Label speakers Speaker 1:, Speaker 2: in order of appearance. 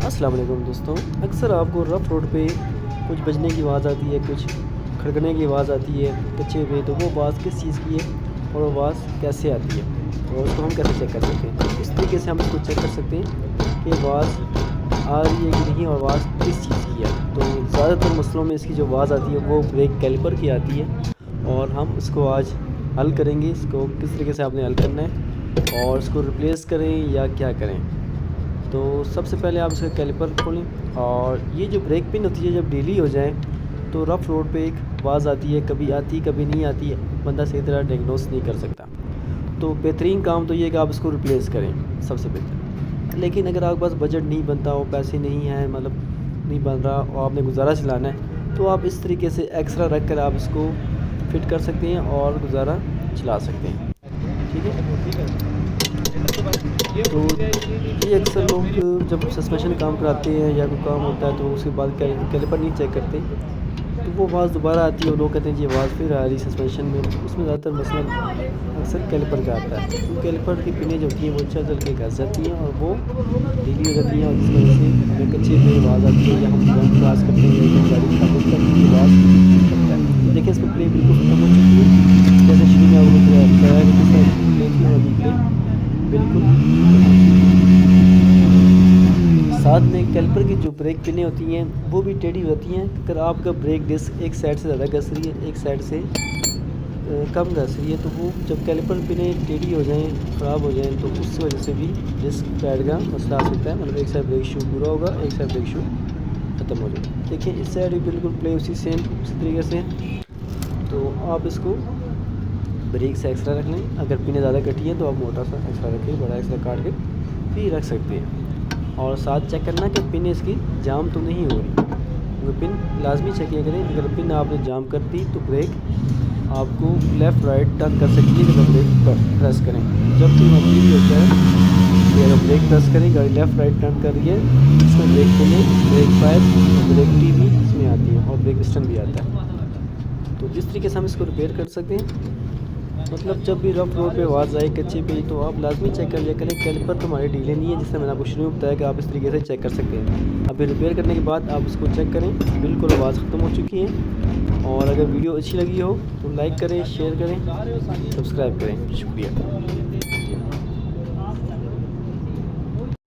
Speaker 1: अस्सलाम वालेकुम दोस्तों। अक्सर आपको रफ़ रोड पे कुछ बजने की आवाज़ आती है, कुछ खड़कने की आवाज़ आती है कच्चे पे, तो वो आवाज़ किस चीज़ की है और वो आवाज़ कैसे आती है और उसको हम कैसे चेक कर सकते हैं। तो इस तरीके से हम इसको चेक कर सकते हैं कि आवाज़ आ रही है कि नहीं और आवाज़ किस चीज़ की है। तो ज़्यादातर मसलों में इसकी जो आवाज़ आती है वो ब्रेक कैलिपर की आती है और हम इसको आज हल करेंगे, इसको किस तरीके से आपने हल करना है और इसको रिप्लेस करें या क्या करें। तो सबसे पहले आप इसका कैलिपर खोलें और ये जो ब्रेक पिन होती है जब ढीली हो जाए तो रफ़ रोड पे एक आवाज़ आती है, कभी आती कभी नहीं आती है, बंदा सही तरह डायग्नोस नहीं कर सकता। तो बेहतरीन काम तो ये है कि आप इसको रिप्लेस करें सबसे बेहतर। लेकिन अगर आपके पास बजट नहीं बनता हो, पैसे नहीं हैं, मतलब नहीं बन रहा और आपने गुजारा चलाना है, तो आप इस तरीके से एक्स्ट्रा रख कर आप इसको फिट कर सकते हैं और गुजारा चला सकते हैं। ठीक है। तो ये अक्सर लोग जब सस्पेंशन काम कराते हैं या कोई काम होता है तो उसके बाद कैलिपर नहीं चेक करते, तो वो आवाज़ दोबारा आती है और लोग कहते हैं जी आवाज़ फिर आ रही सस्पेंशन में। तो उसमें ज़्यादातर मसला अक्सर कैलिपर का आता है। तो कैलिपर की पिनें जो होती हैं वो चल के घस जाती हैं और वो ढीली हो जाती हैं और जिस वजह से हमें कच्चे पे आवाज़ आती है या हम जंप क्रॉस करते हैं या कोई गाड़ी खराब होती है तो आवाज़ करता है। तो देखिए इसमें प्ले बिल्कुल ख़त्म हो चुकी है। जैसे शुरू में आपको बताया कि किस तरह प्ले थी और अभी प्ले बिल्कुल। साथ में कैलिपर की जो ब्रेक पिनें होती हैं वो भी टेढ़ी होती हैं। अगर आपका ब्रेक डिस्क एक साइड से ज़्यादा घस रही है, एक साइड से कम घस रही है, तो वो जब कैलिपर पिनें टेढ़ी हो जाएं, ख़राब हो जाएं, तो उस वजह से भी डिस्क पैड का मसला आ सकता है। मतलब एक साइड ब्रेक शू पूरा होगा, एक साइड ब्रेक शू ख़त्म हो जाएगा। देखिए इस साइड भी बिल्कुल प्ले उसी तरीके से। तो आप इसको ब्रेक से एक्स्ट्रा रख लें। अगर पिनें ज़्यादा कटी हैं तो आप मोटा सा एक्स्ट्रा रखें, बड़ा एक्स्ट्रा काट के फिर रख सकते हैं। और साथ चेक करना कि पिन इसकी जाम तो नहीं हो रही, क्योंकि पिन लाजमी चेक किया करें। अगर पिन आपने जाम कर दी तो ब्रेक आपको लेफ़्ट राइट टर्न कर सकती है जब ब्रेक प्रेस करें। जब भी मजबूरी होता है कि अगर ब्रेक प्रेस करें, गाड़ी लेफ़्ट राइट टर्न कर रही है, इसमें ब्रेक पिनें, ब्रेक पाइप, ब्रेक टी भी इसमें आती है और ब्रेक पिस्टन भी आता है। तो इस तरीके से हम इसको रिपेयर कर सकते हैं। मतलब जब भी रफ़ रोड पे आवाज़ आए कच्चे पे, तो आप लाजमी चेक कर लिया करें कैलिपर तुम्हारे ढीले नहीं है, जिससे मैंने आपको शुरू में बताया कि आप इस तरीके से चेक कर सकते हैं। अभी रिपेयर करने के बाद आप उसको चेक करें, बिल्कुल आवाज़ ख़त्म हो चुकी है। और अगर वीडियो अच्छी लगी हो तो लाइक करें, शेयर करें, सब्सक्राइब करें। शुक्रिया।